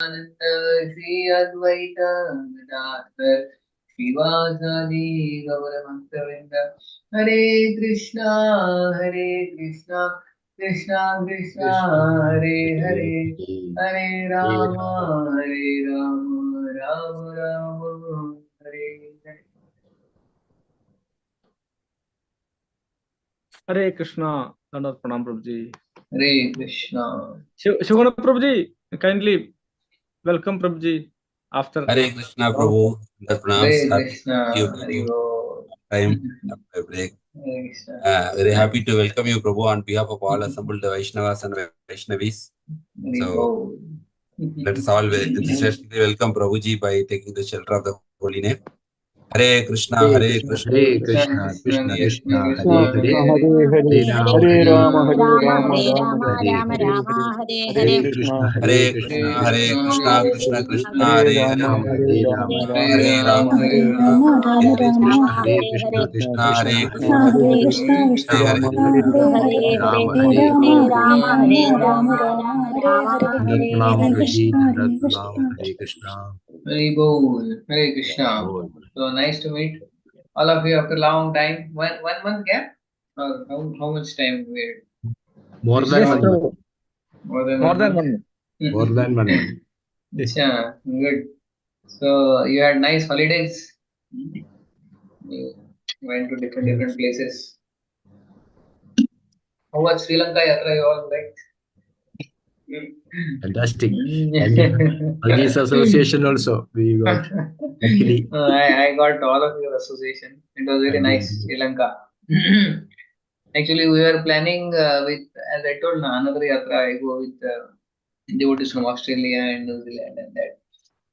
Shri Advaita Gadadhar Shivasadi Gauramantavinda Hare Krishna Krishna Krishna Krishna, Hare Hare Hare Hare, Hare Hare Rama Rama, Rama Rama Hare Hare. Hare Krishna, Dandar Pranam Prabhuji. Hare Krishna. Shivana Prabhuji, kindly welcome Prabhuji after. Hare Krishna, Oh, Prabhu. The pranams. Hare Happy Krishna. to you, Hare Prabhu. Ho. Time after a break. Hare Krishna. Very happy to welcome you, Prabhu, on behalf of all assembled Vaishnavas and Vaishnavis. Hare So Ho. let us all enthusiastically welcome Prabhuji by taking the shelter of the holy name. Hare Krishna, Hare Krishna. Hare Krishna, Krishna Krishna, Hare Hare, Hare Hare, Hare Rama, Hare Hare Rama, Rama, Hare Rama Rama, Rama Rama Hare Rama, Rama Hare Hare, Rama Hare, Hare Hare Hare Hare Krishna, Krishna, Hare Hare Krishna, Krishna, Hare Hare Krishna Krishna, Hare Krishna Krishna Krishna, Hare Hare Rama, Hare. Hare Hare Rama, Rama, Rama Hare Rama, Rama, Hare Hare Hare Hare, Rama, Rama Hare Rama Hare Hare. Rama Krishna, Hare Hare Krishna, Hare Krishna Krishna Hare Krishna, Krishna, Krishna Hare Hare Hare, Krishna Krishna, Krishna Hare Hare Rama, Krishna Hare Hare Rama, Hare Rama Hare Rama, Rama, Hare Hare Hare Rama, Hare, Rama Hare Rama Hare Rama Rama Dandar Hare Pranam Hare Prabhuji, Dandar Krishna Pranam, Hare Krishna. Bol. Hare Krishna. Bol. So nice to meet all of you after a long time. One month gap? Or how much time we More than Yes, stop? 1 month. Prabhu. More than More 1 than month? 1 month. More than 1 month. Acha, good. So you had nice holidays. You went to different places. How was Sri Lanka Yatra? You all liked? Fantastic. And Maldives Association also, we got. Luckily. I got all of your association. It was very Thank you nice, very Sri much. Lanka. Actually, we were planning with, as I told, another yatra. I go with devotees from Australia and New Zealand and that.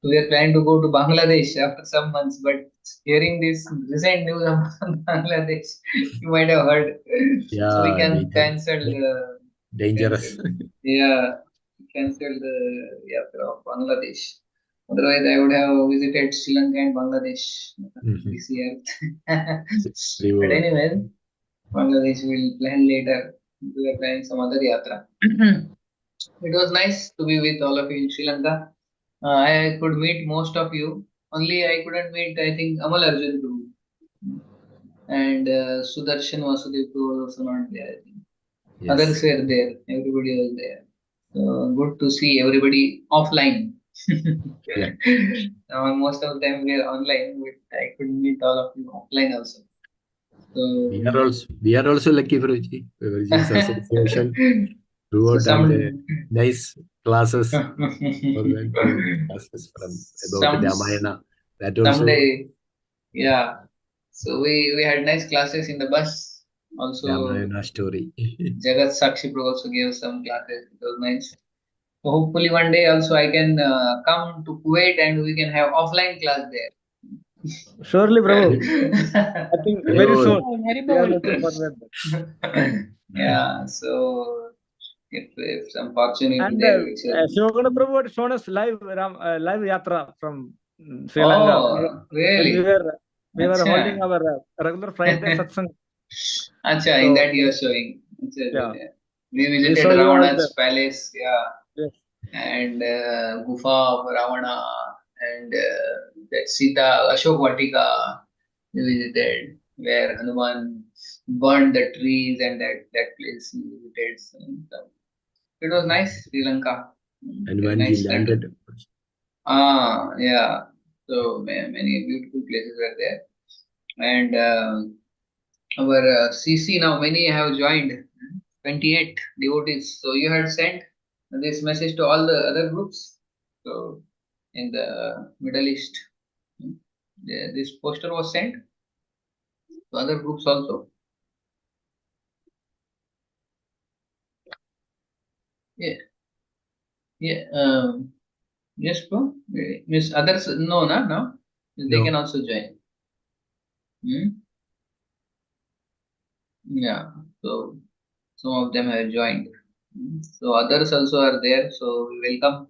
So we are planning to go to Bangladesh after some months, but hearing this recent news about Bangladesh, you might have heard. So we Yeah, can cancel. dangerous. Yeah, cancel the yatra of Bangladesh. Otherwise, I would have visited Sri Lanka and Bangladesh Mhm. this year. We But will. anyway, Bangladesh will plan later. We are planning some other yatra. It was nice to be with all of you in Sri Lanka. I could meet most of you. Only I couldn't meet, I think, Amal Arjun too. And Sudarshan Vasudev too was also not there, I think. Others Yes. were there. Everybody was there. So good to see everybody offline. Yeah. Most of the time we are online, but I could meet all of you offline also. So, We are also lucky, Guruji. Guruji's association so throughout and some nice classes. More than 2 classes from about some Ramayana. That also someday, yeah. So we had nice classes in the bus. Also, Ramayana story. Jagat Sakshi Prabhu also gave some classes. It was nice. So hopefully one day also I can come to Kuwait and we can have offline class there. Surely, Prabhu. I think very Very soon. Very We are bold. looking forward. Yeah, so if some opportunity And there, which Shivaguna Prabhu had shown us live yatra from Sri Lanka oh when really? we were holding Acha, our regular Friday satsang. acha. In So that you are showing. Acha, acha, yeah, acha. We we visited saw you all Ravana's there. palace, yeah, Yes. and Gufa of Ravana, and that Sita Ashok Vatika we visited, where Hanuman burned the trees, and that place we visited. So it was nice, Sri Lanka. and Very when he nice country. landed, Ah, yeah. So many beautiful places were there, and our CC now many have joined. 28 devotees. So you had sent this message to all the other groups. So in the Middle East, hmm, this poster was sent to other groups also. Yeah, yeah. Yes, bro. Miss others, no, no, no. They can no, also join. Hmm? Yeah. So some of them have joined. So others also are there. So we welcome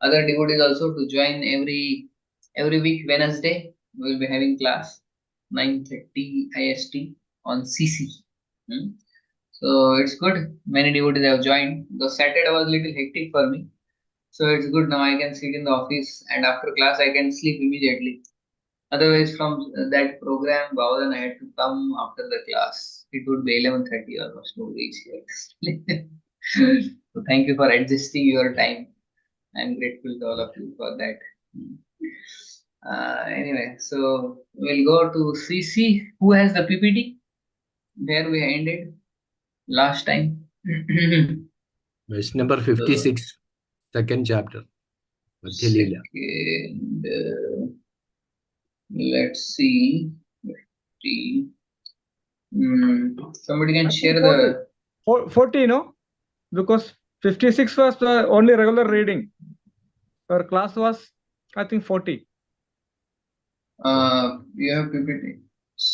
other devotees also to join every week Wednesday. We will be having class 9:30 IST on CC. Hmm. So it's good. Many devotees have joined. The Saturday was little hectic for me. So it's good now. I can sit in the office and after class I can sleep immediately. Otherwise, from that program, Bhavan, I had to come after the class. It would be 11:30 almost to reach here. So thank you for adjusting your time. I'm grateful to all of you for that. Anyway, so we'll go to CC. Who has the PPT? There we ended last time. Verse number 56, second chapter. Madhya Lila. Second, let's see. Somebody can share the 40, no? Because 56 was the only regular reading. Our class was, I think, 40. you have PPT.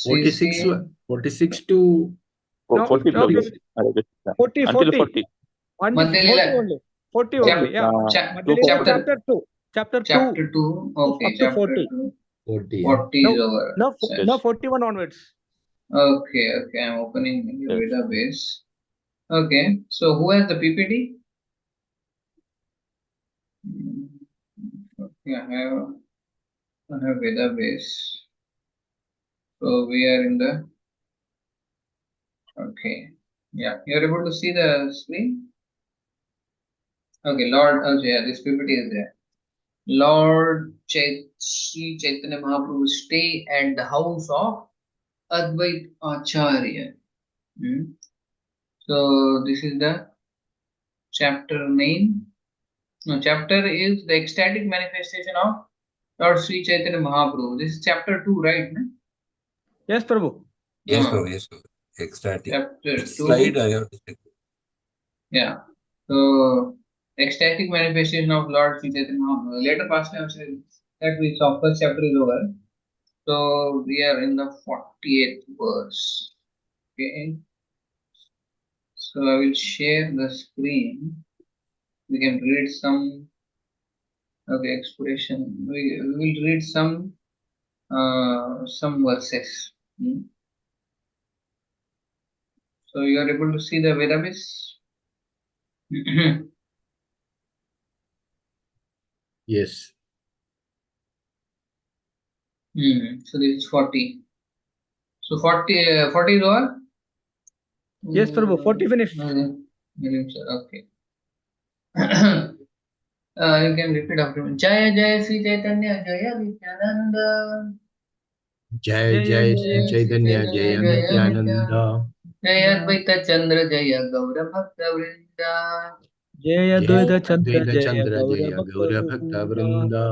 46, CC. 46 to No, 40 no, Prabhu. 40, Until 40. 40. Until Madhya 40 Lila. only. 40 only, yeah. Madhya Lila chapter 2. Chapter 2. Chapter 2. Okay, Up to chapter 40. 2. 40. 40 is over. No, 41 onwards. Okay, I'm opening the Yes. database. Okay, so who has the PPT? Okay, I have database. So we are in the, okay, yeah, you're able to see the screen? Okay, Lord, okay, yeah, this PPT is there. Lord Sri Chaitanya Mahaprabhu stay at the house of Advait Acharya. So this is the chapter name. No, chapter is the ecstatic manifestation of Lord Sri Chaitanya Mahaprabhu. This is chapter 2, right? No? Yes, Prabhu. Yes, Prabhu. Yes, Prabhu. Ecstatic. Chapter Which 2. slide I have to check? Yeah. So ecstatic manifestation of Lord Sri Chaitanya Mahaprabhu. Later past time says that we saw first chapter is over. So we are in the 48th verse. Okay. So I will share the screen. We can read some expression. We will read some verses. So you are able to see the Vedabis? Yes. So this is 40. So 40, 40 is over? Yes, Prabhu. 40 finished. Okay. You can repeat after me. Jaya Jaya Sri Chaitanya Jaya Nityananda. Jai Jai Sri Chaitanya Jaya Nityananda. Jaya Advaita Chandra Jaya Gaura Bhakta Vrinda. Jaya Dvaita Chandra Advaita Jaya Chandra Jaya Gaura Bhakta Vrinda.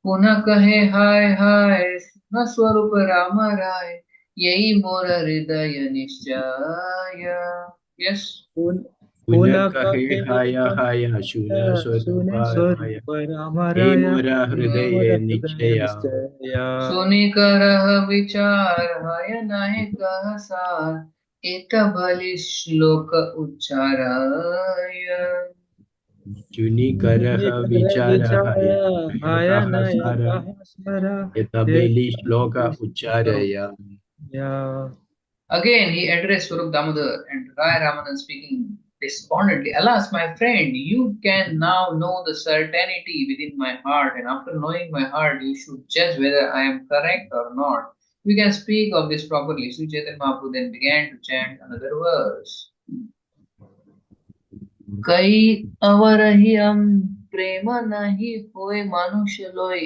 पुनः कहे हाय हाय न स्वरूप राम राय यही मोर हृदय निश्चय. Yes. Puna kahe haya haya shuna swarupa raya. He mora hridaye nichaya. सुनि करह विचार हय नाहि कह सार एक भली श्लोक उच्चाराय. Juni karaha vichara haya kahasara. Yatabeli shloka ucharaya. Yeah. Again, he addressed Swarup Damodar and Rai Ramanan speaking despondently. Alas, my friend, you can now know the certainty within my heart, and after knowing my heart, you should judge whether I am correct or not. We can speak of this properly. Sri Chaitanya Mahaprabhu then began to chant another verse. कई अवरहि हम प्रेम नहीं होए मनुष्य लोय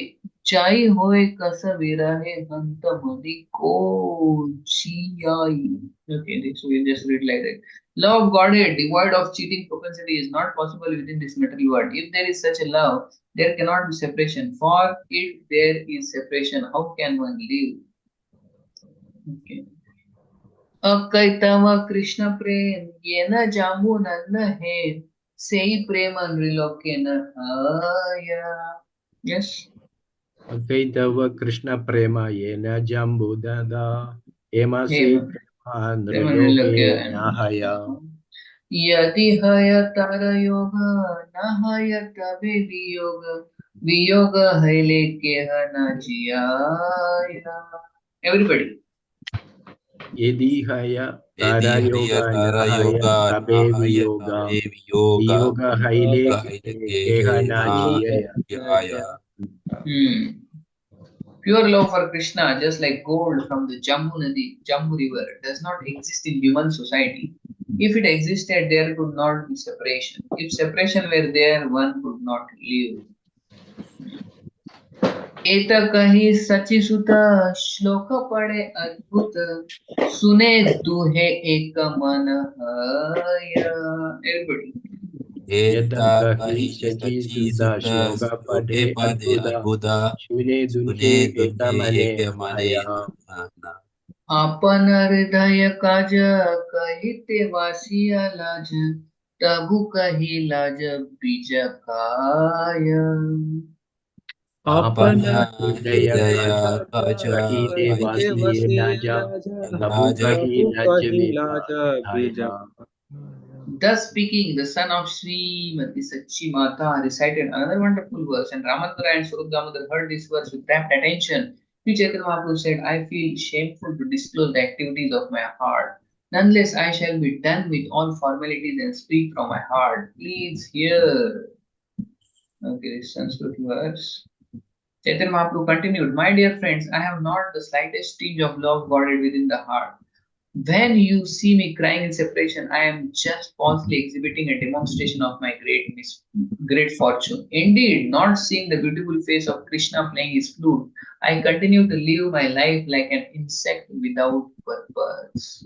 चाई होए कस विरहे हंत मदि को छियाई. Okay, so we just read like that. Love of Godhead, devoid of cheating propensity, is not possible within this material world. If there is such a love, there cannot be separation. For if there is separation, how can one live? Okay. अकैतव Krishna प्रेम ये न जामु नन्न है सेई प्रेम नृलोके न आया. Yes. Akaitava Krishna prema yena jambudada. Ema se prema प्रेम नृलोके nriloke nahaya. यदि हय तर योग न हय तबे वियोग वियोग है लेके न जिया. Everybody. Yedihaya Edi haya Karayoga kara Nahaya yoga Tabe nahaya Viyoga tabe viyoga Viyoga Haile yoga haile Kehana Jiyaya. jaya. Pure love for Krishna, just like gold from the Jammu Nadi, Jammu River, does not exist in human society. If it existed, there could not be separation. If separation were there, one could not live. एत कही सचि सुत श्लोक पढ़े अद्भुत सुने दुहे एक मन हय. Everybody. Yada Eta Kahi kahi Saji sachi Sudha sutta Shloka sloke Pade pade Adbuddha adbuddha Shune Dunhe sune dunhe Ekamane eke mane Haya. na. आपन हृदय काज कहिते वासिया लाज तबु कही लाज बीज काय. Apana Apana Hridaya hridaya Kaja kaja Kahi kahi Devasi Naja Tabu raja. Kahi Lajavika Haya. Thus speaking, the son of Srimati Sachi Mata recited another wonderful verse, and Ramandra and Swarup Damodar heard this verse with rapt attention. Sri Chaitanya Mahaprabhu said, I feel shameful to disclose the activities of my heart. Nonetheless, I shall be done with all formalities and speak from my heart. Please hear. Okay, this Sanskrit verse. Chaitanya Mahaprabhu continued, my dear friends, I have not the slightest tinge of love guarded within the heart. When you see me crying in separation, I am just falsely exhibiting a demonstration of my great fortune. Indeed, not seeing the beautiful face of Krishna playing his flute, I continue to live my life like an insect without purpose.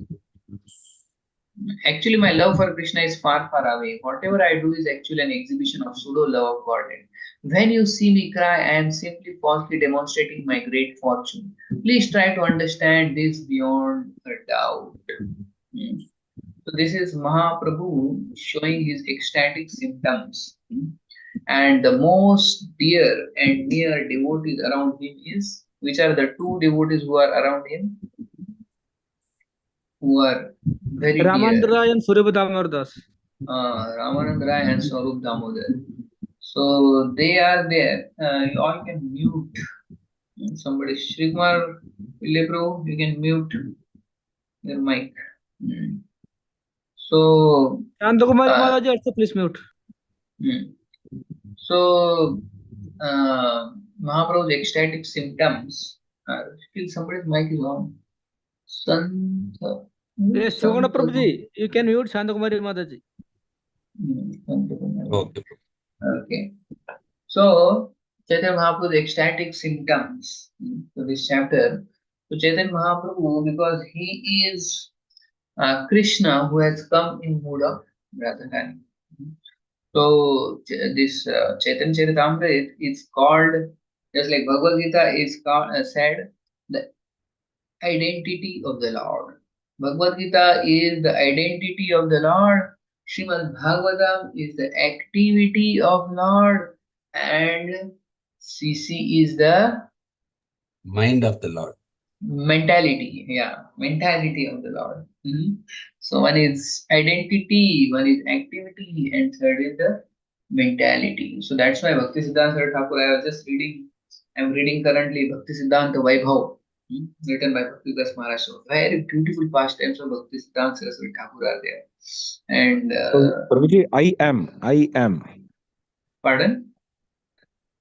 Actually, my love for Krishna is far, far away. Whatever I do is actually an exhibition of pseudo love of Godhead. When you see me cry, I am simply falsely demonstrating my great fortune. Please try to understand this beyond a doubt. Hmm. So this is Mahaprabhu showing his ecstatic symptoms. And the most dear and near devotees around him is, which are the two devotees who are around him, who are very dear. Ramandra and Surya Damodar Das. Ramanand Rai and Swarup Damodar. So they are there. You all can mute. Somebody, Srikumar, Prabhu, you can mute your mic. So, Chandakumari uh, Mataji also please mute. so Mahaprabhu's ecstatic symptoms. Still, somebody's mic is on. Santa. Yes, Shivagana Prabhuji, you can mute Chandakumari Mataji. Okay. Okay. So, Chaitanya Mahaprabhu's ecstatic symptoms. So this chapter. So Chaitanya Mahaprabhu, because he is Krishna who has come in mood of Radharani. So this Chaitanya Charitamrita is called, just like Bhagavad Gita is called, said, the identity of the Lord. Bhagavad Gita is the identity of the Lord. Srimad Bhagavatam is the activity of Lord, and CC is the Mind of the Lord. mentality. Yeah, mentality of the Lord. So one is identity, one is activity, and third is the mentality. So that's why Bhakti Siddhanta Saraswati Thakur, I was just reading, I'm reading currently Bhakti Siddhanta Vaibhav, written by Bhakti Das Maharaj. So very beautiful pastimes of Bhakti Siddhanta Saraswati Thakur are there. And Prabhuji, I am. pardon?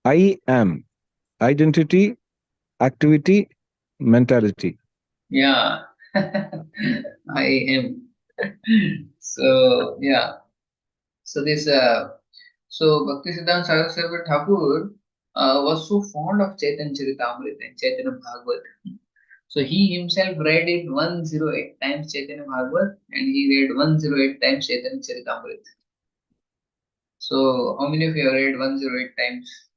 I am. Identity, activity, mentality. Yeah, I am. So yeah. So this so Bhakti Siddhanta Saraswati Thakur was so fond of Chaitanya Charitamrita and Chaitanya Bhagavat. So he himself read it 108 times Chaitanya Bhagavat, and he read 108 times Chaitanya Charitamrita. So how many of you have read 108 times?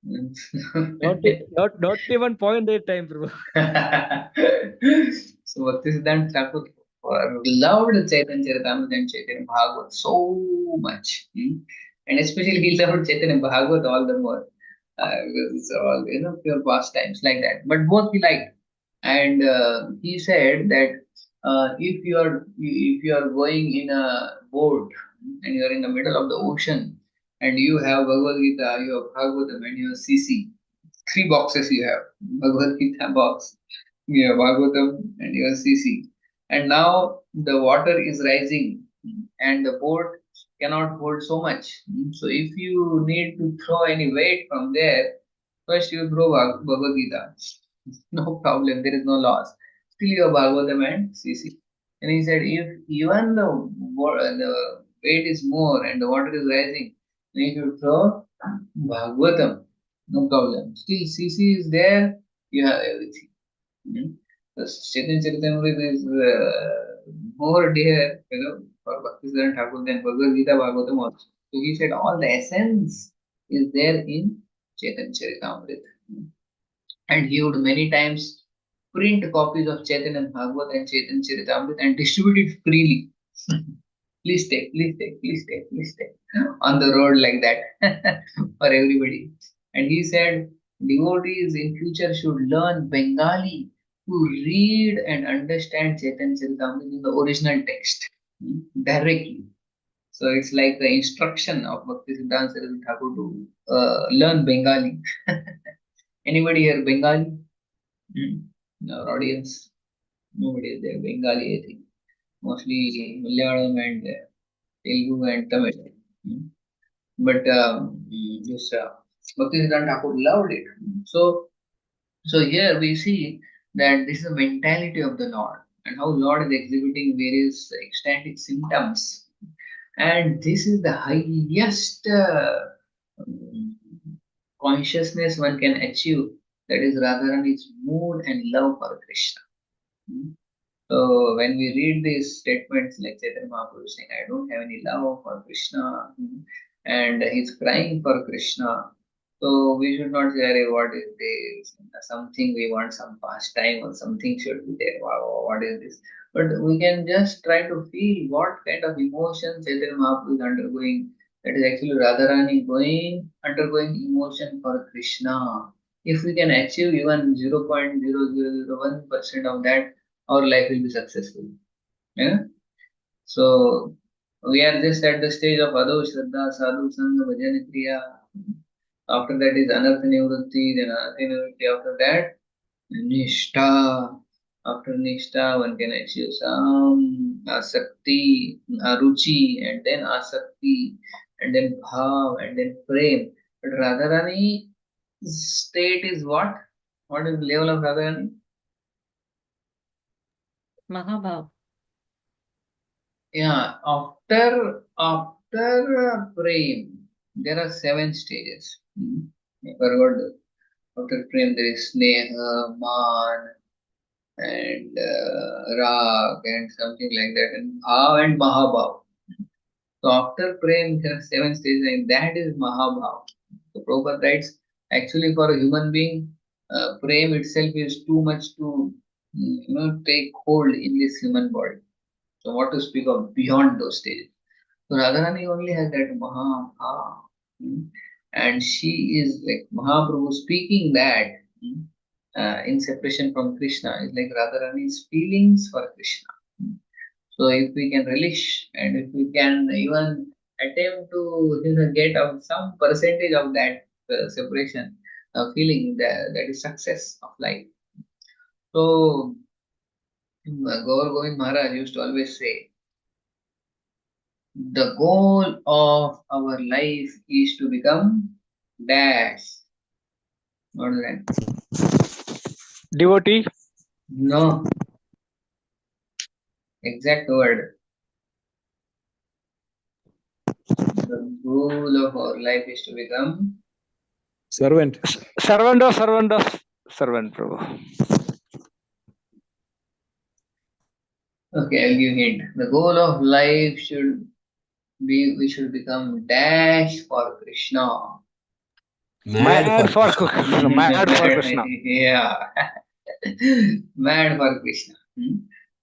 Not even 0.8 time, Prabhu. So Bhakti Siddhanta Thakur loved Chaitanya Charitamrita and Chaitanya Bhagavat so much. And especially he loved Chaitanya Bhagavat all the more. Because it's all, pure pastimes like that. But both he liked. And he said that if you are going in a boat and you are in the middle of the ocean and you have Bhagavad Gita, you have Bhagavatam, and you have CC, three boxes you have Bhagavad Gita box, Yeah, Bhagavatam and even CC. And now the water is rising and the boat cannot hold so much. So if you need to throw any weight from there, first you throw Bhagavad Gita. No problem, there is no loss. Still you have Bhagavatam and CC. And he said, if even the weight is more and the water is rising, then if you throw Bhagavatam, no problem. Still CC is there, you have everything. Mm. The Chaitanya Charitamrita is more dear, for Bhaktisiddhanta Thakur than Bhagavad Gita Bhagavatam also. So he said all the essence is there in Chaitanya Charitamrita. And he would many times print copies of Chaitanya Bhagavat and Chaitanya Charitamrita and distribute it freely. Please take, please take, please take, please take. On the road like that for everybody. And he said devotees in future should learn Bengali to read and understand Chaitanya Charitamrita in the original text directly. So it's like the instruction of Bhaktisiddhanta Saraswati Thakur to learn Bengali. Anybody here Bengali? In our audience? Nobody is there. Bengali, I think. Mostly Malayalam and Telugu and Tamil. Hmm. But this Bhaktisiddhanta Thakur loved it. So here we see that this is the mentality of the Lord and how Lord is exhibiting various ecstatic symptoms. And this is the highest consciousness one can achieve, that is Radharani's mood and love for Krishna. So when we read these statements like Chaitanya Mahaprabhu saying, I don't have any love for Krishna, and he's crying for Krishna. So we should not say, "Arey, what is this? Something we want, some pastime or something should be there. Wow, what is this?" But we can just try to feel what kind of emotions Chaitanya Mahaprabhu is undergoing. That is actually Radharani undergoing emotion for Krishna. If we can achieve even 0.0001% of that, our life will be successful. Yeah. So we are just at the stage of Ado Shraddha, Sadhu Sangha, Bhajan Kriya. After that is Anartha Nivrutti, then Anartha Nivrutti. After that, Nishtha. After Nishtha, one can achieve some Asakti, Aruchi, and then Asakti, and then Bhav, and then Prem. But Radharani state is what? What is the level of Radharani? Mahabhav. Yeah, after Prem, there are 7 stages. I forgot. After Prem, there is Sneha, Man, and Rag, and something like that, and Bhav and Mahabhav. So after Prem, there are 7 stages, and that is Mahabhav. So Prabhupada writes, actually for a human being, Prem itself is too much to take hold in this human body. So what to speak of beyond those stages? So Radharani only has that Mahabha. And she is like Mahaprabhu speaking that in separation from Krishna is like Radharani's feelings for Krishna. So if we can relish and if we can even attempt to get out some percentage of that separation feeling, that is success of life. So Gaur Govind Maharaj used to always say, the goal of our life is to become dash. What is that? Devotee. No. Exact word. The goal of our life is to become Servant. Servant, Prabhu. okay, I'll give hint. The goal of life should be we should become dash for Krishna. Mad for Krishna. Mad for Krishna. Yeah. Mad for Krishna.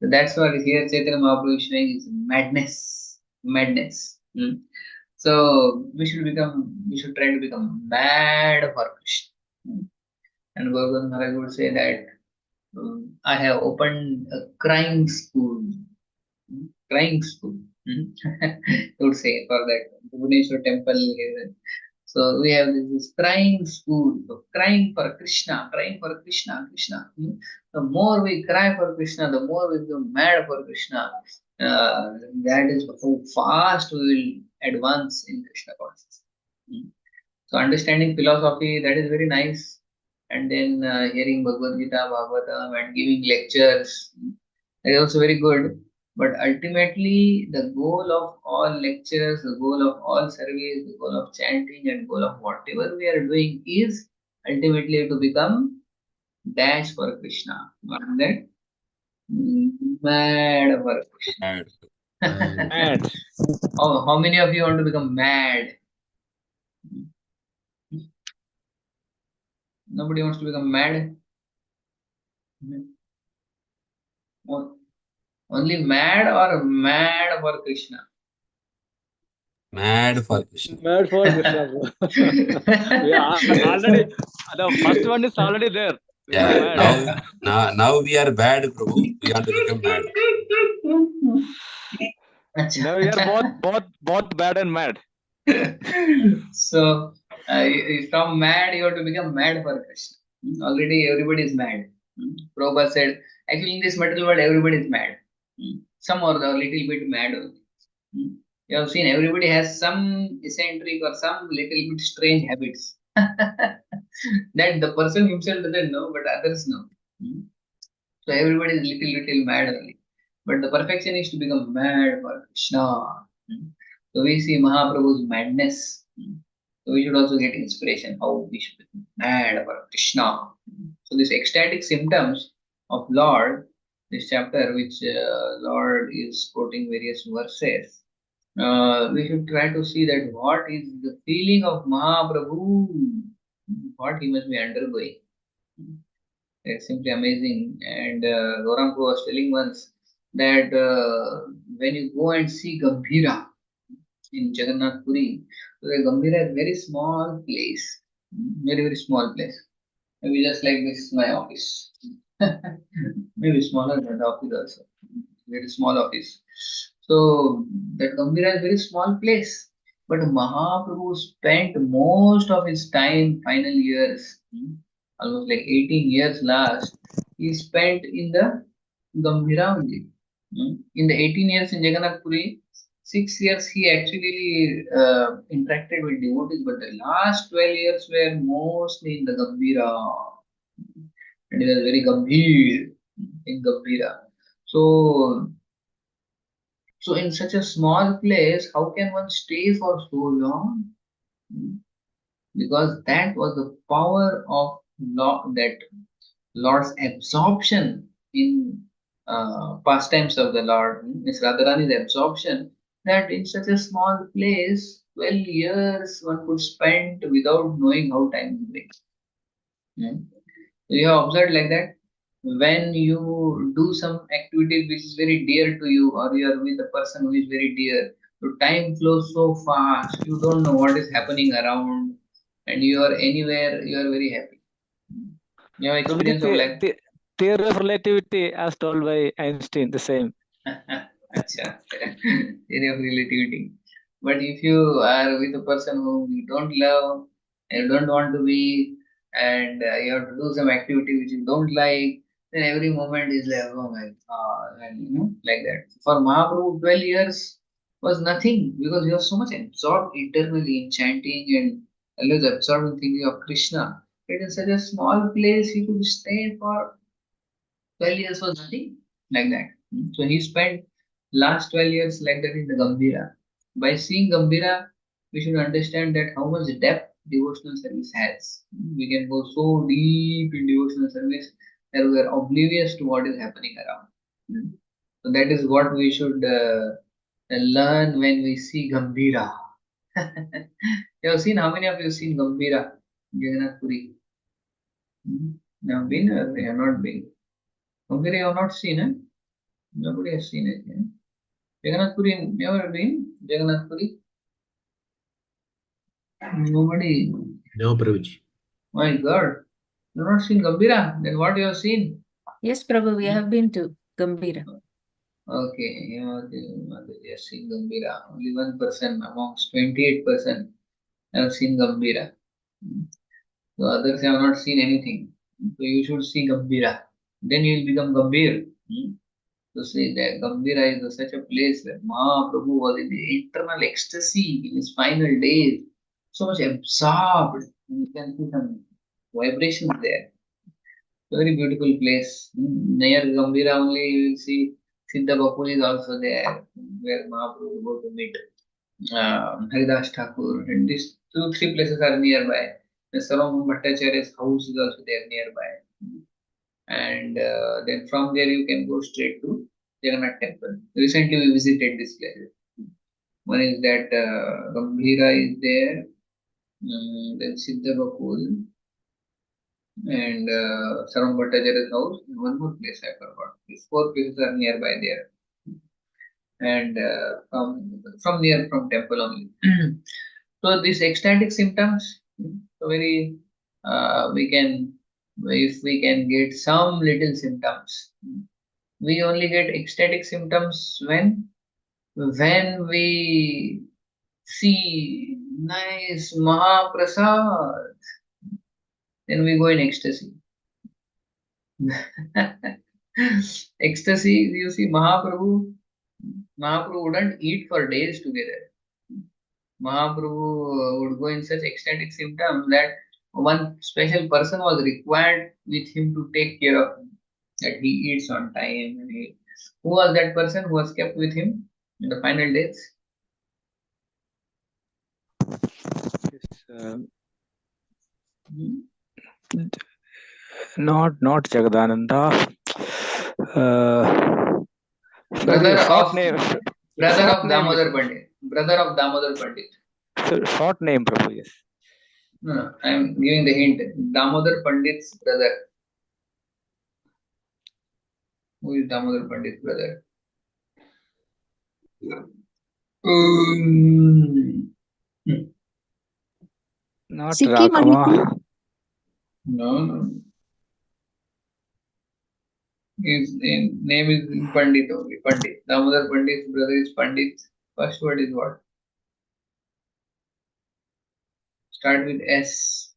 So that's what here Chaitanya Mahaprabhu is showing is madness. Madness. So we should try to become mad for Krishna. And Gaur Maharaj would say that I have opened a crying school. Crying school. He would say for that Bhubaneswar temple. So we have this crying school, so crying for Krishna, crying for Krishna, Krishna. The more we cry for Krishna, the more we become mad for Krishna. That is how fast we will advance in Krishna consciousness. So understanding philosophy, that is very nice. And then hearing Bhagavad Gita, Bhagavatam, and giving lectures, that is also very good. But ultimately, the goal of all lectures, the goal of all service, the goal of chanting, and goal of whatever we are doing is ultimately to become dash for Krishna. Not that mad for Krishna. And Mad. How many of you want to become mad? Nobody wants to become mad. Only mad or mad for Krishna? mad for Krishna. Mad for Krishna, bro. We are already, the first one is already there. We are Yeah, mad. now we are bad, Prabhu. We want to become mad. Now we are both bad and mad. So, from mad, you have to become mad for Krishna. Already everybody is mad. Prabhupada said, actually in this material world, everybody is mad. Some or the little bit mad only. You have seen everybody has some eccentric or some little bit strange habits. That the person himself doesn't know, but others know. So everybody is little mad only. But the perfection is to become mad for Krishna. So we see Mahaprabhu's madness. So we should also get inspiration how we should become mad for Krishna. So these ecstatic symptoms of Lord, this chapter which Lord is quoting various verses, we should try to see that what is the feeling of Mahaprabhu, what he must be undergoing. It's simply amazing. And Gauranga was telling once that when you go and see Gambhira in Jagannath Puri, so the Gambhira is a very small place, very small place. Maybe just like this, my office. Maybe smaller than the office also. Very small office. So that Gambhira is a very small place. But Mahaprabhu spent most of his time, final years, almost like 18 years last, he spent in the Gambhira only. In the 18 years in Jagannath Puri, 6 years he actually interacted with devotees, but the last 12 years were mostly in the Gambhira. And it was very Gambhir in Gambhira. So, so in such a small place, how can one stay for so long? Because that was the power of that Lord's absorption in pastimes of the Lord, Miss Radharani's absorption, that in such a small place, 12 years one could spend without knowing how time is going. So you have observed like that when you do some activity which is very dear to you, or you are with a person who is very dear, so time flows so fast, you don't know what is happening around, and you are anywhere, you are very happy. You have From the, experience of like theory of relativity as told by Einstein, the same. Acha, theory of relativity. But if you are with a person whom you don't love, and you don't want to be, and you have to do some activity which you don't like, then every moment is like, oh my God, and like that. For Mahaprabhu, 12 years was nothing because he was so much absorbed eternally in chanting and always absorbed in thinking of Krishna. But in such a small place, he could stay for 12 years was nothing like that. So he spent last 12 years like that in the Gambhira. By seeing Gambhira, we should understand that how much depth devotional service has. We can go so deep in devotional service that we are oblivious to what is happening around. So that is what we should learn when we see Gambhira. You have seen, how many of you have seen Gambhira? Jagannath Puri. You have been or you have not been? Gambhira you have not seen, eh? Nobody has seen it. Yeah? Jagannath Puri, never been? Jagannath Puri? Nobody. No, Prabhuji. My God. You have not seen Gambhira? Then what you have seen? Yes, Prabhu, we have been to Gambhira. Okay, you have seen Gambhira. Only one person amongst 28%. have seen Gambira. So others have not seen anything. So you should see Gambira. Then you will become Gambir. To say that Gambira is such a place where Mahaprabhu was in the internal ecstasy in his final days, so much absorbed. You can see some vibrations there. Very beautiful place. Near Gambira only you will see Siddha Bakul is also there, where Mahaprabhu go to meet Haridas Thakur. And these two, three places are nearby. The Saram Bhattacharya's house is also there nearby. And then from there you can go straight to Jagannath Temple. Recently we visited this place. One is that Gambhira is there, then Siddha Bakul, and Saram Bhattacharya's house, and one more place I forgot. These four places are nearby there, and from temple only. So these ecstatic symptoms, so very we can, if we can get some little symptoms, we only get ecstatic symptoms when we see nice Mahaprasad, then we go in ecstasy. Ecstasy, you see, Mahaprabhu wouldn't eat for days together. Mahaprabhu would go in such ecstatic symptoms that one special person was required with him to take care of him, that he eats on time. Who was that person who was kept with him in the final days? Not Jagadananda. Brother short of name. brother short of name, Damodar Pandit. Brother of Damodar Pandit. Short name, Prabhu, yes. No, I am giving the hint. Damodar Pandit's brother. Who is Damodar Pandit's brother? Not Sikhi Raghava. No. His name is Pandit only. Pandit. Damodar Pandit's brother is Pandit. First word is what? Start with S.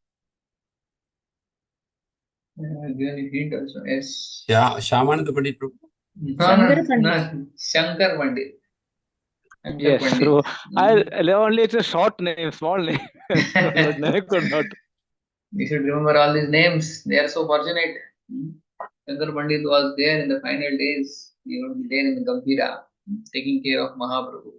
Given a hint also. S. Shamananda Pandit, Prabhu. No. Shankar Pandit. Yes, Prabhu. It's a short name, small name. I could not. You should remember all these names. They are so fortunate. Shankar Pandit was there in the final days. He was there in the Gambhira, taking care of Mahaprabhu.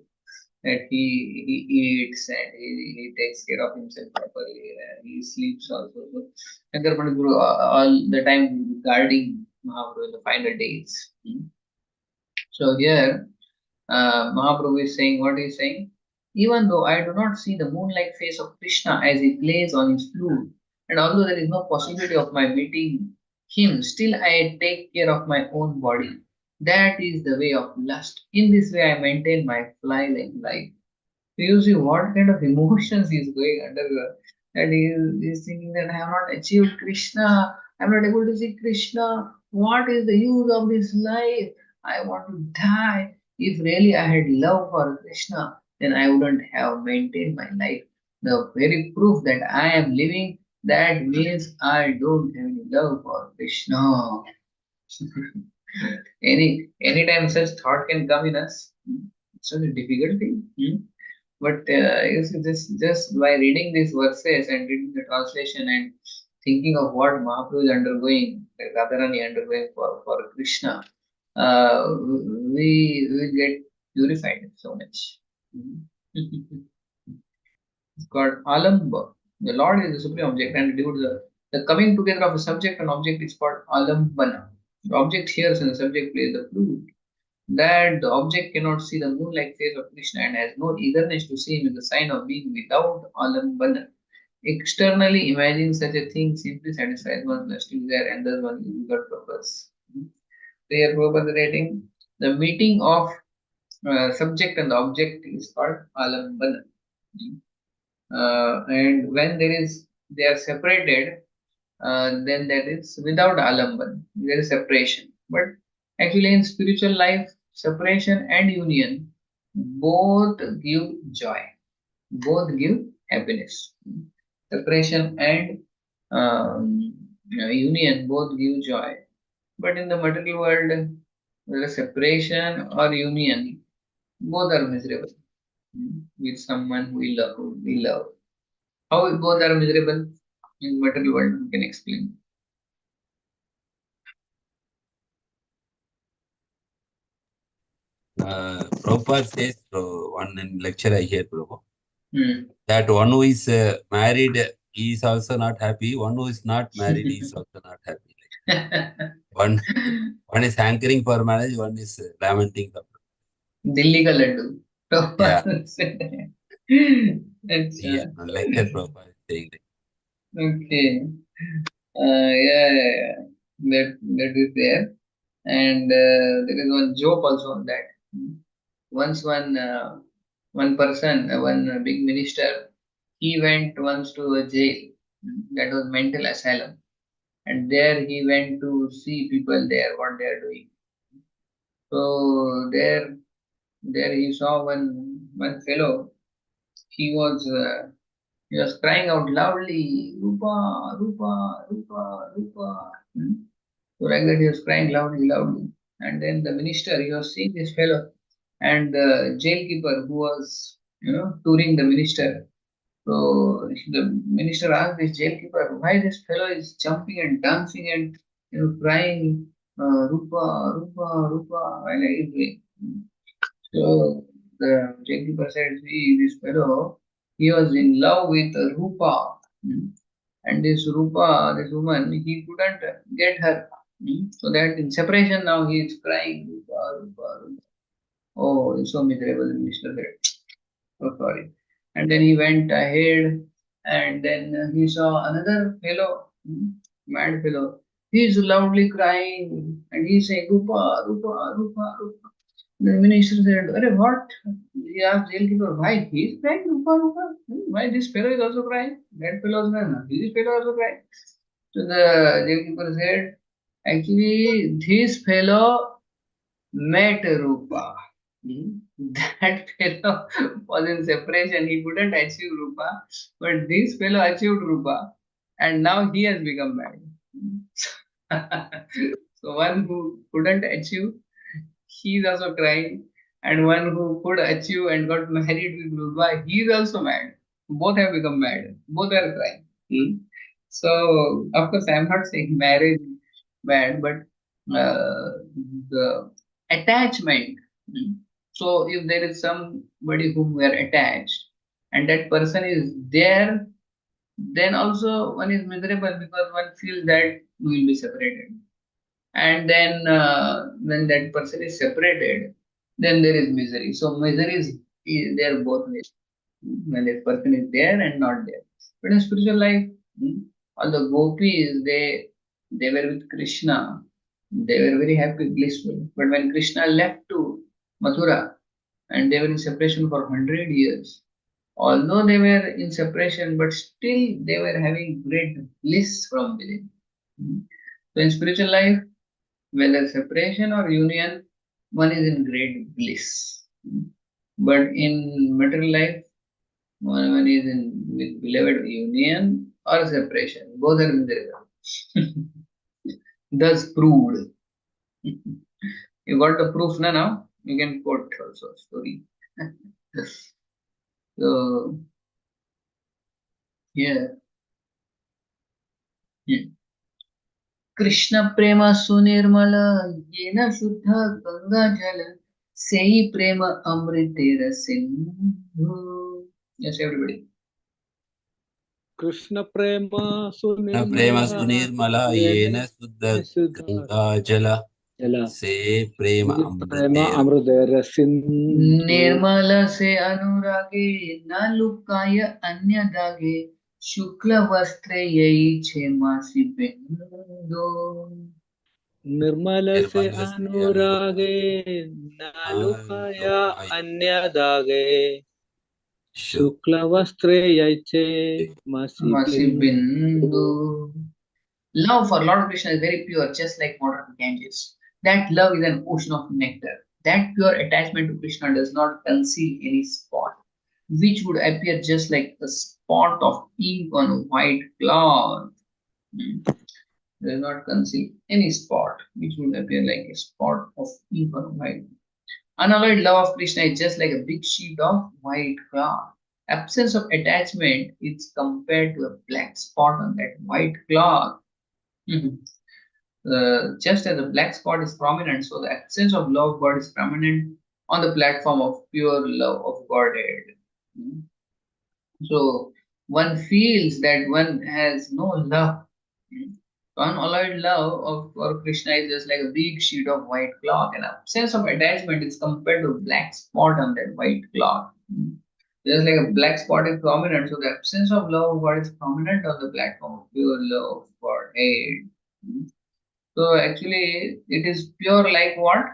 That he eats and he takes care of himself properly. And he sleeps also. So Shankar Pandit all the time guarding Mahaprabhu in the final days. So here Mahaprabhu is saying what he is saying. Even though I do not see the moon-like face of Krishna as he plays on his flute, and although there is no possibility of my meeting him, still I take care of my own body. That is the way of lust. In this way I maintain my fly-like life. So you see what kind of emotions he is going under, that he is thinking that I have not achieved Krishna, I am not able to see Krishna. What is the use of this life? I want to die. If really I had love for Krishna, then I wouldn't have maintained my life. The very proof that I am living, that means I don't have any love for Krishna. Anytime such thought can come in us, it's such a difficult thing. But you see, just by reading these verses and reading the translation and thinking of what Mahaprabhu is undergoing, like Radharani undergoing for Krishna, we get purified so much. It's called Alamba. The Lord is the supreme object, and the coming together of a subject and object is called Alambana. The object hears and the subject plays the flute. That the object cannot see the moon-like face of Krishna and has no eagerness to see him is a sign of being without alambana. Externally imagining such a thing simply satisfies one's lusty desire and thus one is without purpose. Here Prabhupada is writing, the meeting of subject and the object is called alambana. And when they are separated, then that is without alamban. There is separation. But actually, in spiritual life, separation and union both give joy. both give happiness. Separation and union both give joy. But in the material world, whether separation or union, both are miserable. With someone we love. How both are miserable in material world? You can explain. Prabhupada says, one in lecture I hear, Prabhu, Hmm. that one who is married is also not happy, one who is not married is also not happy. One is hankering for marriage, one is lamenting for Delhi का Laddu yeah. अच्छा Yeah, lecture Prabhupada is saying that. okay yeah. That is there and there is one joke also on that. Once one person one big minister he went once to a jail that was mental asylum and there he went to see people there what they are doing. So there he saw one fellow. He was crying out loudly, Rupa, Rupa, Rupa, Rupa. So like that he was crying loudly, loudly. And then the minister, he was seeing this fellow, and the jailkeeper who was, touring the minister. So the minister asked this jailkeeper, why this fellow is jumping and dancing and crying, Rupa, Rupa, Rupa, while he is doing. So the jailkeeper said, see, this fellow, he was in love with Rupa. And this Rupa, this woman, he couldn't get her. So that in separation now he is crying, Rupa, Rupa, Rupa. Oh, it's so miserable, the minister said. So sorry. And then he went ahead and then he saw another fellow, mad fellow. He is loudly crying and he is saying, Rupa, Rupa, Rupa, Rupa. The minister said, Arey, what? He asked jailkeeper, why he is crying, Rupa, Rupa? Why this fellow is also crying? That fellow is crying. This fellow also crying. So the jailkeeper said, actually, this fellow met Rupa. That fellow was in separation. He couldn't achieve Rupa, but this fellow achieved Rupa, and now he has become married. So one who couldn't achieve, he is also crying, and one who could achieve and got married with Rupa, he is also mad. Both have become mad. Both are crying. So of course, I am not saying marriage is bad, but the attachment. So if there is somebody whom we are attached, and that person is there, then also one is miserable because one feels that we will be separated. And then when that person is separated, then there is misery. So misery is there both ways. When that person is there and not there. But in spiritual life, all the gopis, they were with Krishna. They were very happy, blissful. But when Krishna left to Mathura, and they were in separation for 100 years, although they were in separation, but still they were having great bliss from within. So in spiritual life, whether separation or union, one is in great bliss. But in material life, one is in with beloved union or separation. Both are miserable. Thus proved. You got the proof now? You can quote also story. So yeah. Krishna प्रेम सुनिर्मल येन शुद्ध गंगा जल सेई प्रेम अमृतेर Sindhu. Yes, everybody. Krishna prema Prema sunirmala sunirmala yena yena suddha suddha ganga jala jala se prema prema amritera. amrudera sindhu. निर्मल से अनुरागे न लुकाय अन्य दागे शुक्ल वस्त्रे यही छे मासी बिंदु. निर्मल से Nirmala se अनुरागे नालुकाया अन्य दागे शुक्ल वस्त्रे यैचे मासी मासी बिंदु. बिंदु. Love for Lord Krishna is very pure, just like water to Ganges. That love is an ocean of nectar. That pure attachment to Krishna does not conceal any spot. which would appear just like a spot of ink on a white cloth. Does not conceal any spot, which would appear like a spot of ink on a white. Unalloyed love of Krishna is just like a big sheet of white cloth. Absence of attachment is compared to a black spot on that white cloth. Just as the black spot is prominent, so the absence of love of God is prominent on the platform of pure love of Godhead. So one feels that one has no love. Unalloyed love of for Krishna is just like a big sheet of white cloth, and absence of attachment is compared to a black spot on that white cloth. Just like a black spot is prominent, so the absence of love of God is prominent on the platform of pure love of Godhead. So actually, it is pure like what?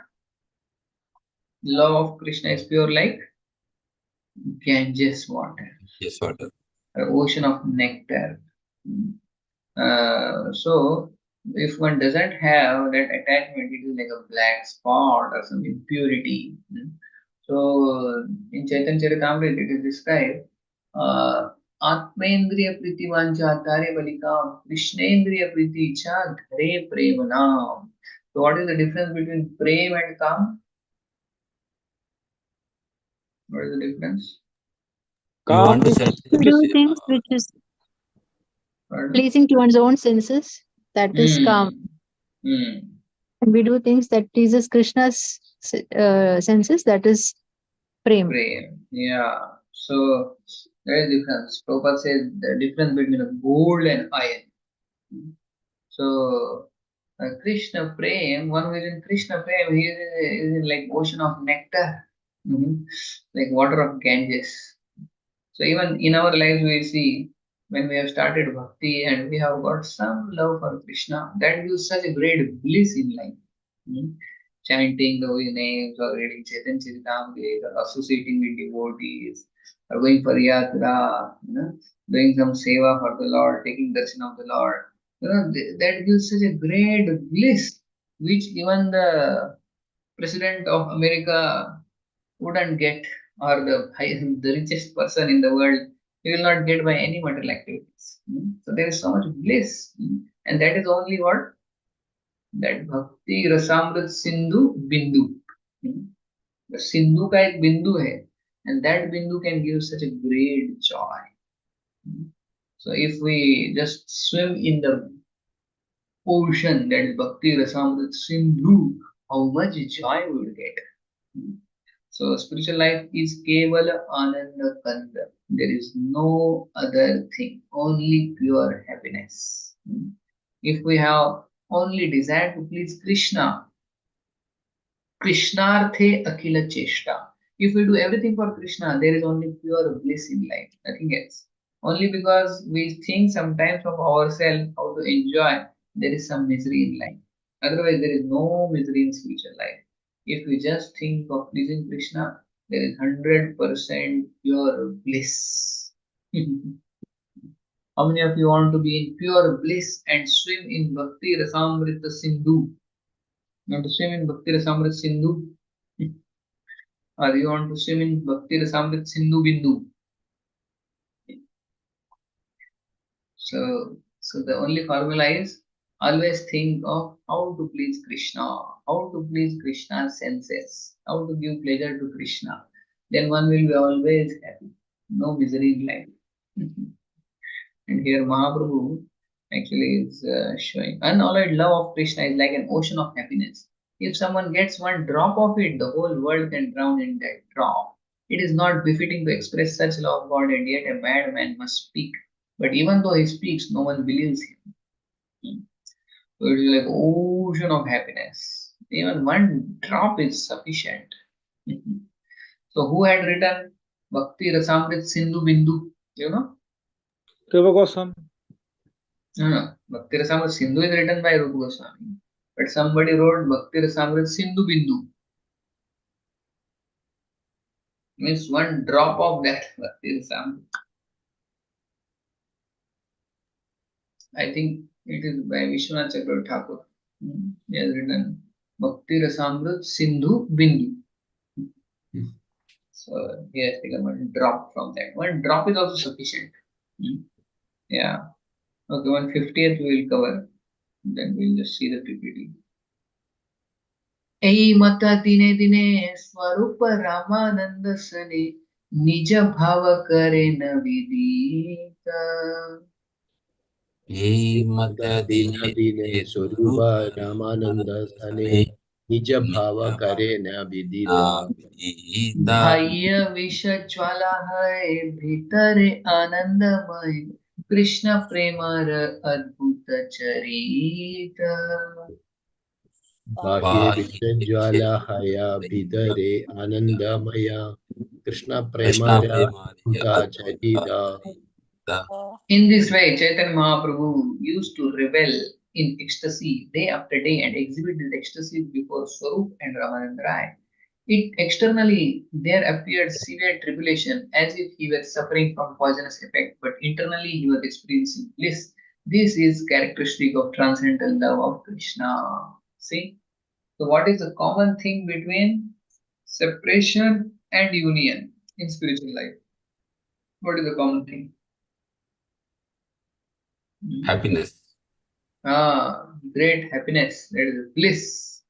Love of Krishna is pure like Ganges water, Yes, water. an ocean of nectar. So if one doesn't have that attachment, it is like a black spot or some impurity. So in Chaitanya Charitamrita, it is described Atmendriya Priti Vancha Tare Balikam Krishnendriya Priti Cha Dhare Premanam. So what is the difference between prem and kam? What is the difference? You want to To do things which is Pardon? pleasing to one's own senses, that is calm. Hmm. And we do things that pleases Krishna's senses, that is prem. Prem. Yeah. So there is difference. Prabhupada says the difference between a gold and iron. So Krishna Prem, one who is in Krishna Prem, he is in like ocean of nectar, like water of Ganges. So even in our lives we see when we have started bhakti and we have got some love for Krishna, that gives such a great bliss in life. Chanting the holy names or reading Chaitanya Charitamrita or associating with devotees or going for yatra, doing some seva for the Lord, taking darshan of the Lord. That gives such a great bliss, which even the President of America wouldn't get, or the richest person in the world, he will not get by any material activities. So there is so much bliss, and that is only what that Bhakti Rasamrit Sindhu Bindu. The Sindhu का एक बिंदु है, and that bindu can give such a great joy. So if we just swim in the ocean that is Bhakti Rasamrit Sindhu, how much joy we will get. So spiritual life is Kevala Ananda Kanda. There is no other thing, only pure happiness. If we have only desire to please Krishna, Krishnarthe Akhila Cheshta. If we do everything for Krishna, there is only pure bliss in life, nothing else. Only because we think sometimes of ourselves how to enjoy, there is some misery in life. Otherwise, there is no misery in spiritual life. If we just think of pleasing Krishna, there is 100% pure bliss. How many of you want to be in pure bliss and swim in Bhakti Rasamrita Sindhu? You want to swim in Bhakti Rasamrita Sindhu? Or you want to swim in Bhakti Rasamrita Sindhu Bindu? So the only formula is always think of how to please Krishna, how to please Krishna's senses, how to give pleasure to Krishna. Then one will be always happy, no misery in life. And here Mahaprabhu actually is showing unalloyed love of Krishna is like an ocean of happiness. If someone gets one drop of it, the whole world can drown in that drop. It is not befitting to express such love of God, and yet a madman must speak. But even though he speaks, no one believes him. So it is like ocean of happiness. Even one drop is sufficient. So who had written Bhakti Rasamrit Sindhu Bindu? You know? Rupa Goswami. No. Bhakti Rasamrit Sindhu is written by Rupa Goswami. But somebody wrote Bhakti Rasamrit Sindhu Bindu. Means one drop of that Bhakti Rasamrit. I think it is by Vishwanath Chakravarti Thakur. He has written Bhakti Rasamrit Sindhu Bindu. So he has taken one drop from that. One drop is also sufficient. Yeah. Okay, 150th we will cover. Then we'll just see the PPT. ऐ मता दिने दिने स्वरूप रामानंद सने निज भाव करे न विदित ये मत दीन दिने दीने स्वरूप रामानंद स्थाने निज भाव करे न विदित बाह्य विष ज्वाला है भीतर आनंदमय कृष्ण प्रेमर अद्भुत चरित बाह्ये विश्वज्वाला हया भीतरे आनंदमया Krishna प्रेमर्या चरिता. In this way, Chaitanya Mahaprabhu used to revel in ecstasy day after day and exhibit this ecstasy before Swarup and Ramananda Rai. It externally there appeared severe tribulation as if he were suffering from poisonous effect, but internally he was experiencing bliss. This is characteristic of transcendental love of Krishna. See? So what is the common thing between separation and union in spiritual life? What is the common thing? Happiness. Great happiness. That is bliss.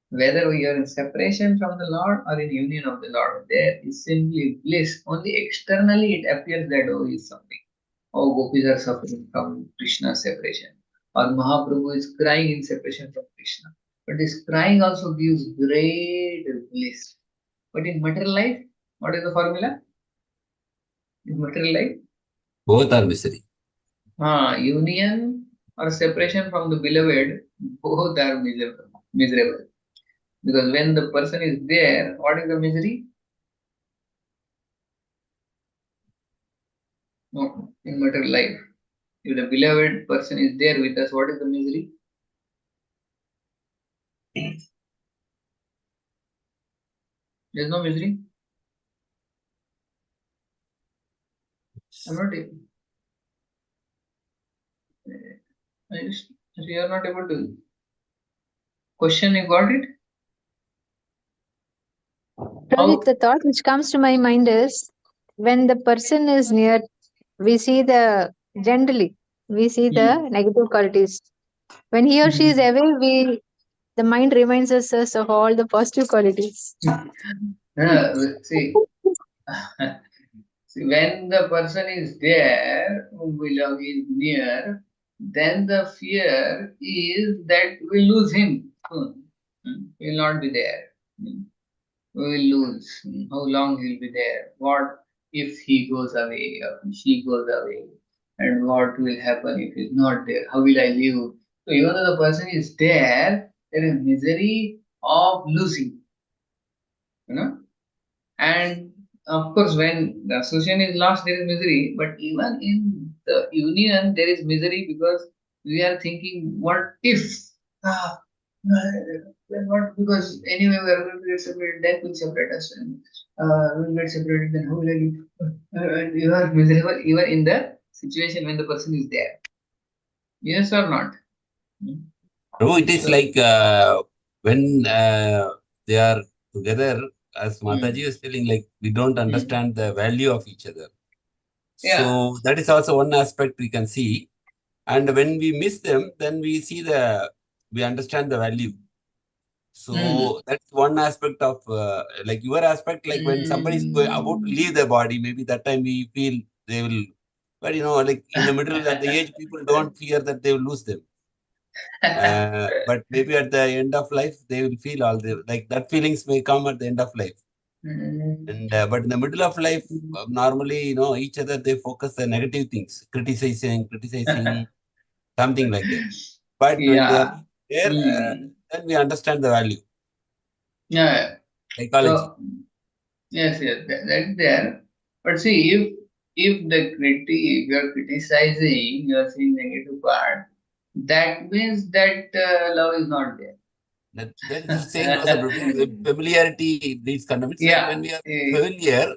Whether we are in separation from the Lord or in union of the Lord, there is simply bliss. Only externally it appears that he is suffering. Gopis are suffering from Krishna's separation. Or Mahaprabhu is crying in separation from Krishna. But this crying also gives great bliss. But in material life, what is the formula? In material life? Both are misery. Union or separation from the beloved, both are miserable. Because when the person is there, what is the misery? No, in material life. If the beloved person is there with us, what is the misery? There is no misery. I'm not able. You are not able to. Question, you got it? Prabhu, the thought which comes to my mind is when the person is near, we see the generally we see the negative qualities. When he or she is away, the mind reminds us of all the positive qualities. See, when the person is there, whom we love is near, then the fear is that we lose him soon. He will not be there. We will lose. How long he will be there? What if he goes away or she goes away? And what will happen if he's not there? How will I live? So even though the person is there is misery of losing. And of course, when the association is lost, there is misery. But even in the union, there is misery because we are thinking, what if? What? Because anyway, we are going to get separated. Death will separate us, and we will get separated. Then how will I live? You are miserable even in the situation when the person is there. Yes or not? No, it is like when they are together, as Mataji was telling, like we don't understand the value of each other. So that is also one aspect we can see. And when we miss them, then we understand the value. So that's one aspect of like your aspect, like when somebody is about to leave the body, maybe that time we feel they will, but like in the middle at the age, people don't fear that they will lose them. But maybe at the end of life, they will feel all the, like that feelings may come at the end of life. And but in the middle of life, normally, each other, they focus the negative things, criticizing, something like that. But when they are there, then we understand the value. Yeah. Psychology. So, yes, that's there. But see, if you are criticizing, you are seeing negative part, that means that love is not there. That is the same concept. Familiarity breeds contempt. It's like when we are familiar,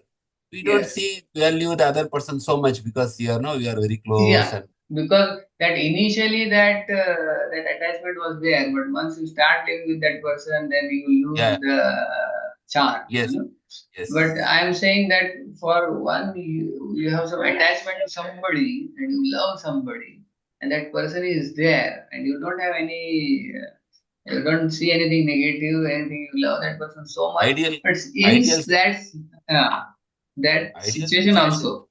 we don't see value the other person so much because we are very close. Yeah, because that initially that attachment was there, but once you start living with that person, then you lose the charm. Yes. Yes. But I am saying that for one, you have some attachment to somebody and you love somebody, and that person is there, and you don't have any, you don't see anything negative, anything, you love that person so much. Ideal, But ideal, in that ideal situation also,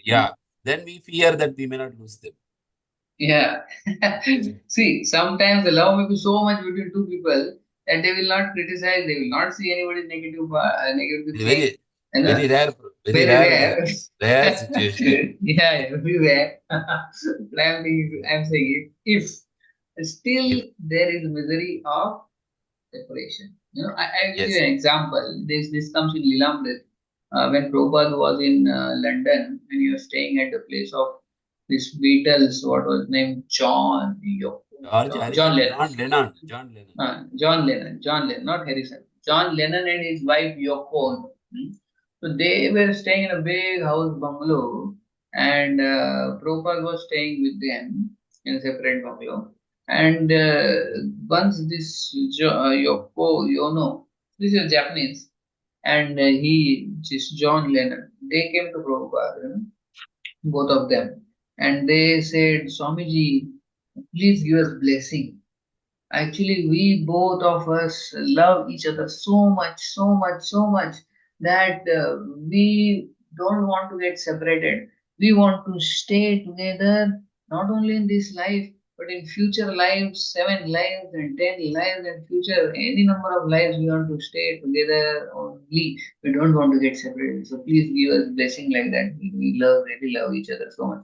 yeah, then we fear that we may not lose them. yeah. See, sometimes the love may be so much between two people that they will not criticize, they will not see anybody's negative thing. Very rare, Very rare. rare situation. Yeah, very rare. But I'm saying if still there is misery of separation. I give you Yes. an example. This comes in Lila. When Prabhupada was in London, when he was staying at the place of this Beatles, what was his name? John Lennon. John Lennon, not Harrison. John Lennon and his wife Yoko Ono. So they were staying in a big house bungalow, and Prabhupada was staying with them in a separate bungalow. And once this Yoko Ono, this is Japanese, and just John Lennon, they came to Prabhupada, both of them, and they said, Swamiji, please give us blessing. Actually, we both of us love each other so much, so much, so much that we don't want to get separated. We want to stay together not only in this life but in future lives, 7 lives and 10 lives and future, any number of lives we want to stay together only. We don't want to get separated. So please give us blessing like that. We really love each other so much.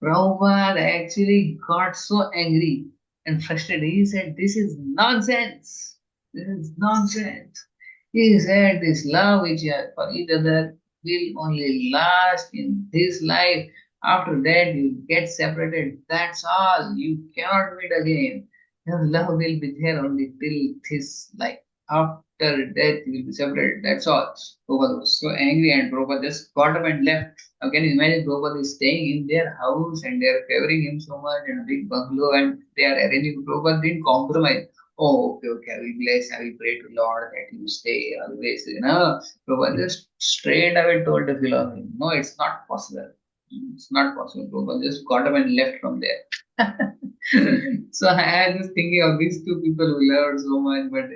Prabhupada actually got so angry and frustrated. He said, This is nonsense. This is nonsense. He said, This love which you have for each other will only last in this life. After that, you get separated. That's all. You cannot meet again. Your love will be there only till this life. After death, you will be separated. That's all. Prabhupada was so angry, and Prabhupada just got up and left. Now, can you imagine Prabhupada is staying in their house and they are favoring him so much in a big bungalow and they are arranging. Prabhupada didn't compromise. Oh, okay, I will bless, I will pray to Lord that you stay always. Prabhupada just straight away told the philosophy, no, it's not possible. It's not possible. Prabhupada just got up and left from there. So I was just thinking of these two people who loved so much, but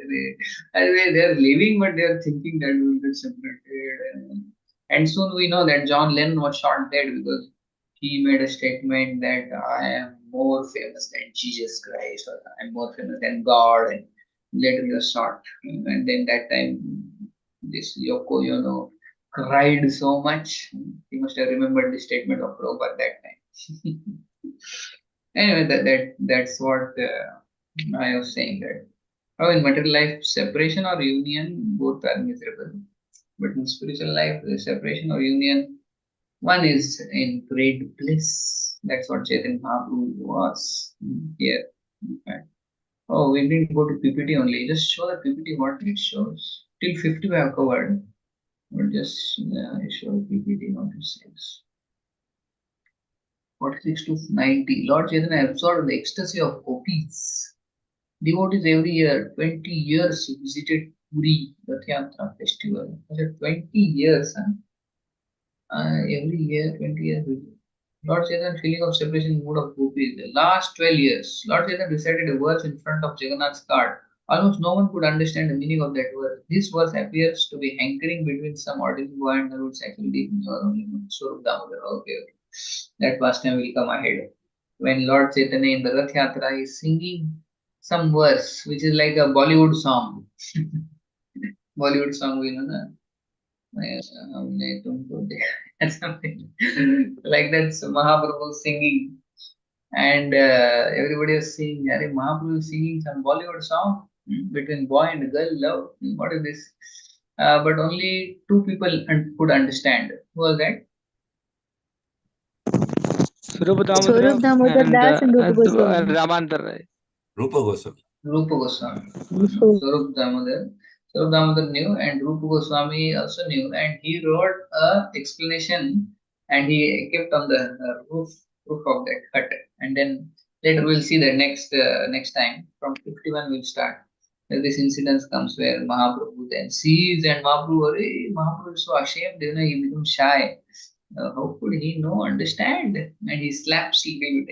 they're living, but they're thinking that we will get separated. And soon we know that John Lennon was shot dead because he made a statement that I am more famous than Jesus Christ, or I'm more famous than God, and later he was shot. And then that time, this Yoko cried so much. He must have remembered the statement of Prabhupada that time. Anyway, that's what I was saying, that how in material life, separation or union, both are miserable. But in spiritual life, the separation or union, one is in great bliss. That's what Chaitanya Mahaprabhu was here. In fact. Oh, we didn't go to PPT only. Just show the PPT what it shows. Till 50 we have covered. But just show PPT what it says. 46 to 90. Lord Chaitanya absorbed the ecstasy of gopis. Devotees every year, 20 years visited Puri Rath festival. 20 years, huh? Every year, 20 years. Lord Chaitanya feeling of separation mood of gopis. The last 12 years, Lord Chaitanya recited a verse in front of Jagannath's cart. Almost no one could understand the meaning of that verse. This verse appears to be hankering between some ordinary boy and the roots actually deep in your only Swarup Damodar. Okay. That pastime will come ahead. When Lord Chaitanya in the Rath Yatra is singing some verse which is like a Bollywood song. Bollywood song, we know that. Something like that. So Mahaprabhu singing, and everybody was singing. Mahaprabhu is singing some Bollywood song between boy and girl love. What is this? But only two people could understand. Who was that? Swarup Swarup Damodar and Das and Rupa Goswami. Ramantar Rai. Rupa Goswami. Rupa Goswami. Rupa. Swarup Damodar. Swarup Damodar knew, and Rupa Goswami also knew, and he wrote a explanation, and he kept on the roof of that hut. And then later we'll see the next time from 51 we'll start. This incident comes where Mahaprabhu then sees, and Mahaprabhu is so ashamed, he becomes shy. How could he no understand? And he slaps Sri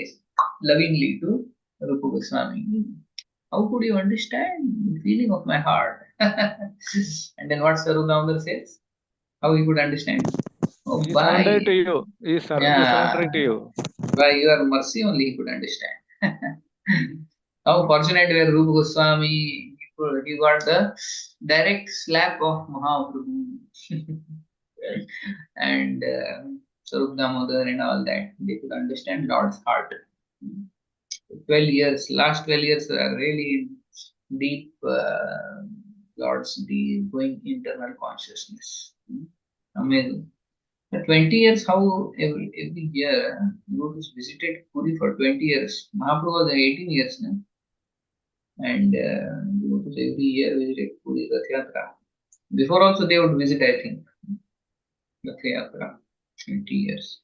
lovingly to Rupa Goswami. How could you understand the feeling of my heart? And then what Saru Damodar says? How he could understand? Oh, He by surrendered to you. He surrendering to you. by your mercy only he could understand. How fortunate were Rupa Goswami. He got the direct slap of Mahaprabhu. And Sarup Damodar and all that. They could understand Lord's heart. 12 years, last 12 years are really deep, Lord's deep going internal consciousness. Amazing. 20 years, how every year you visited Puri for 20 years. Mahaprabhu was 18 years now. And every year visited Puri Rath Yatra. Before also they would visit, I think, Rath Yatra, 20 years.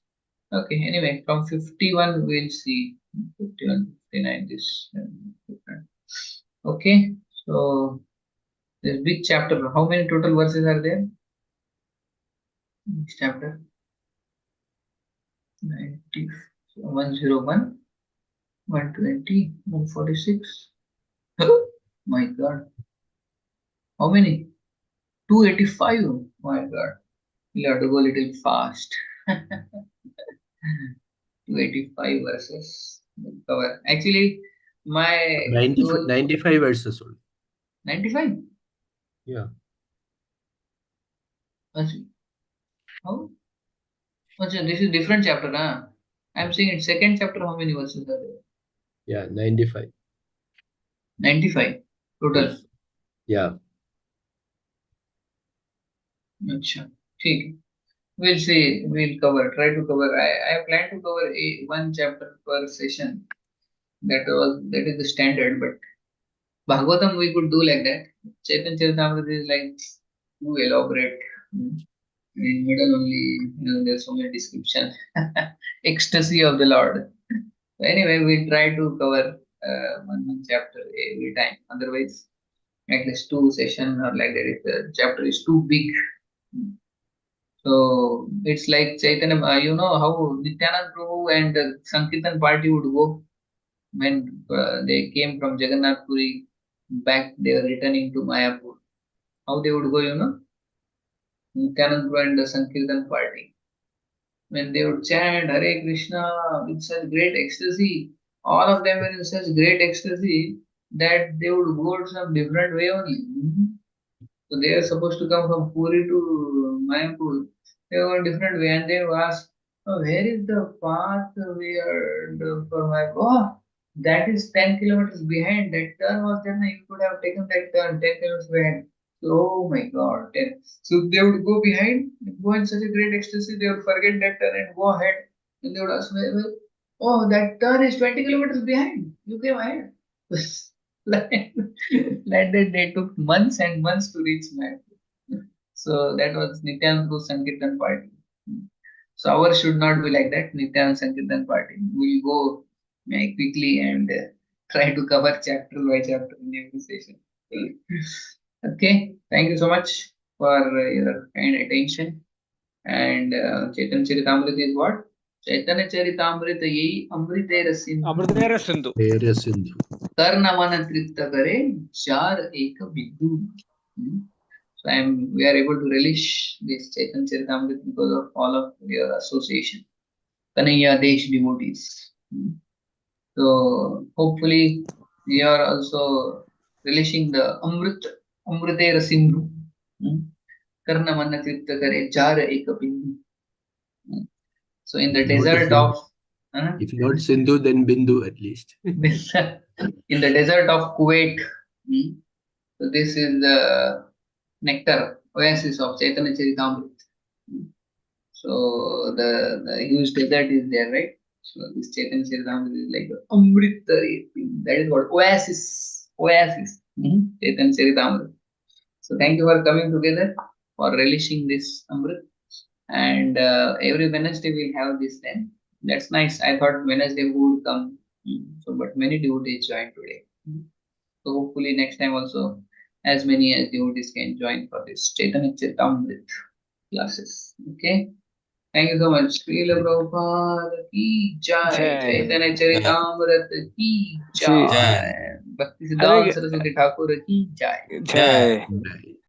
Okay, anyway, from 51 we'll see 51, 59 this different. Okay, so this big chapter. How many total verses are there? This chapter 90, 101, 120, 146. My God, how many? 285. My God, you have to go a little fast. 285 verses cover. Actually, my 95 verses only. 95. Yeah. How? Achha, this is different chapter, huh? I'm saying it's second chapter. How many verses are there? Yeah, 95. 95 total. Yes. Yeah. Achha. Okay. We'll see. We'll cover. Try to cover. I plan to cover one chapter per session. That is the standard. But Bhagavatam we could do like that. Chaitanya Charitamrita is like too elaborate. In middle only, there's so many description. Ecstasy of the Lord. So anyway, we'll try to cover one chapter every time. Otherwise, at least two session or like that. If the chapter is too big. So it's like Chaitanya, you know how Nityanand Prabhu and the Sankirtan party would go when they came from Jagannath Puri back, they were returning to Mayapur. How they would go, Nityanand Prabhu and the Sankirtan party. When they would chant Hare Krishna with such great ecstasy, all of them were in such great ecstasy that they would go some different way only. So they are supposed to come from Puri to Mayapur. They were a different way, and they would ask, oh, where is the path we are for Mayapur? Oh, that is 10 kilometers behind. That turn was there. You could have taken that turn 10 kilometers behind. So, oh my God. So they would go behind, go in such a great ecstasy, they would forget that turn and go ahead. And they would ask, well, oh, that turn is 20 kilometers behind. You came ahead. like, like that, they took months and months to reach Mayapur. So that was Nityanand Sankirtan party. So ours should not be like that. Nityanand Sankirtan party. We'll go quickly and try to cover chapter by chapter in every session. Okay, thank you so much for your kind attention. And Chaitanya Charitamrita is what? Chaitanya Charitamrita yei amritera sindhu. Amritera Sindhu. Karna mana tripta kare char eka biddu. So we are able to relish this Chaitanya Charitamrita because of all of your association. Kanaya Desh devotees. So hopefully we are also relishing the Amritera Sindhu. Karna manna tripta kare char eka bindu. So in the desert of if not Sindhu, then Bindu at least. in the desert of Kuwait. So this is the nectar, oasis of Chaitanya Charitamrita. So the huge desert is there, right? So this Chaitanya Charitamrita is like the Amrita. That is what oasis. Chaitanya Charitamrita. So thank you for coming together for relishing this Amrit. And every Wednesday we'll have this then. That's nice. I thought Wednesday would come. So but many devotees joined today. So hopefully next time also as many as devotees can join for this Chaitanya Charitamrita classes. Okay. Thank you so much. Srila Prabhupada ki jai. Jai. Chaitanya Charitamrita ki See, jai. Bhakti Siddhanta Saraswati Thakur ki jai. Jai. Jai.